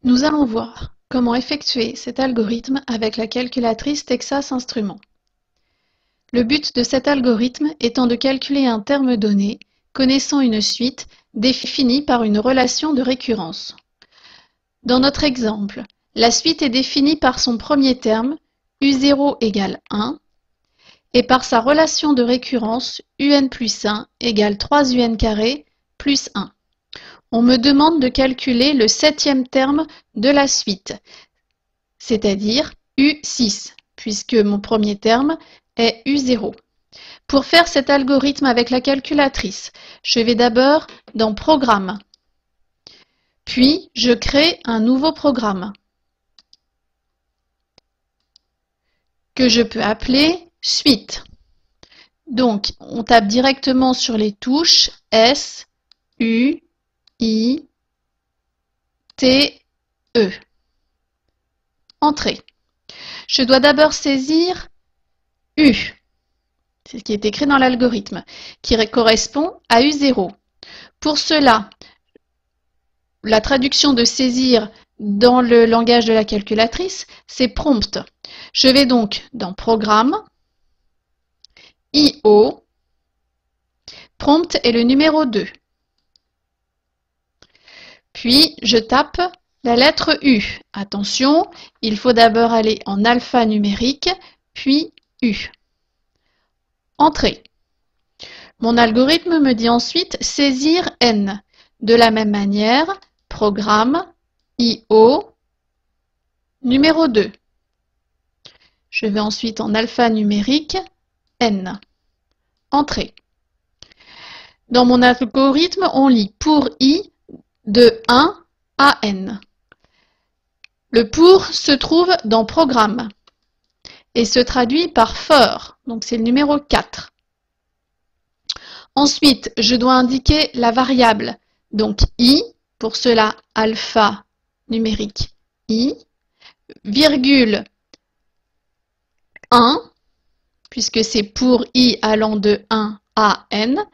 Nous allons voir comment effectuer cet algorithme avec la calculatrice Texas Instruments. Le but de cet algorithme étant de calculer un terme donné connaissant une suite définie par une relation de récurrence. Dans notre exemple, la suite est définie par son premier terme, U0 égale 1, et par sa relation de récurrence UN plus 1 égale 3UN carré plus 1. On me demande de calculer le septième terme de la suite, c'est-à-dire U6, puisque mon premier terme est U0. Pour faire cet algorithme avec la calculatrice, je vais d'abord dans Programme, puis je crée un nouveau programme que je peux appeler Suite. Donc, on tape directement sur les touches S, U, I, T, E. Entrée. Je dois d'abord saisir U, c'est ce qui est écrit dans l'algorithme, qui correspond à U0. Pour cela, la traduction de saisir dans le langage de la calculatrice, c'est prompt. Je vais donc dans Programme, IO, prompt est le numéro 2. Puis, je tape la lettre U. Attention, il faut d'abord aller en alphanumérique, puis U. Entrée. Mon algorithme me dit ensuite saisir N. De la même manière, Programme, IO, numéro 2. Je vais ensuite en alphanumérique, N. Entrée. Dans mon algorithme, on lit pour I de 1 à N. Le pour se trouve dans Programme et se traduit par for, donc c'est le numéro 4. Ensuite, je dois indiquer la variable, donc I, pour cela alpha numérique I, virgule 1, puisque c'est pour I allant de 1 à N,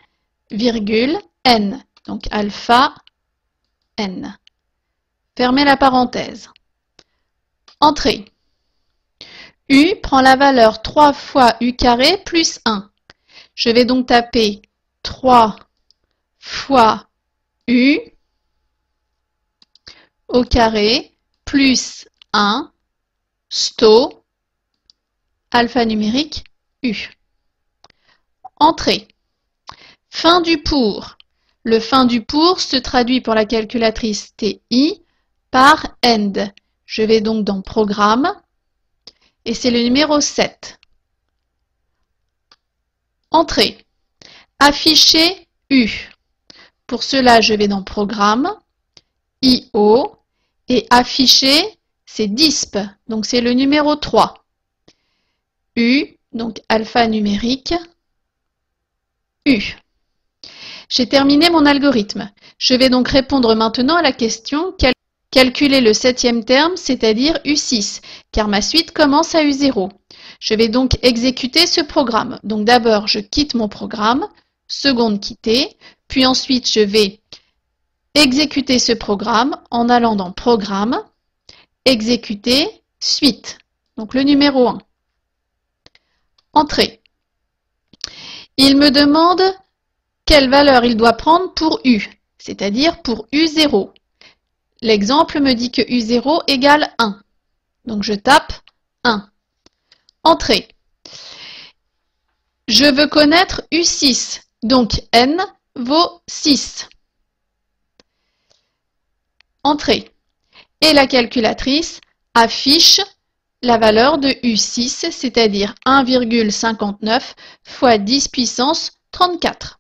virgule N, donc alpha N. Fermez la parenthèse. Entrée. U prend la valeur 3 fois U carré plus 1. Je vais donc taper 3 fois U au carré plus 1 sto alphanumérique U. Entrée. Fin du pour. Le fin du pour se traduit pour la calculatrice TI par end. Je vais donc dans Programme et c'est le numéro 7. Entrée. Afficher U. Pour cela, je vais dans Programme, IO et afficher, c'est disp, donc c'est le numéro 3. U, donc alphanumérique, U. J'ai terminé mon algorithme. Je vais donc répondre maintenant à la question calculer le septième terme, c'est-à-dire U6, car ma suite commence à U0. Je vais donc exécuter ce programme. Donc d'abord, je quitte mon programme, seconde quitter, puis ensuite je vais exécuter ce programme en allant dans Programme, exécuter, suite, donc le numéro 1. Entrée. Il me demande quelle valeur il doit prendre pour U, c'est-à-dire pour U0. L'exemple me dit que U0 égale 1. Donc je tape 1. Entrée. Je veux connaître U6, donc N vaut 6. Entrée. Et la calculatrice affiche la valeur de U6, c'est-à-dire 1,59 fois 10 puissance 34.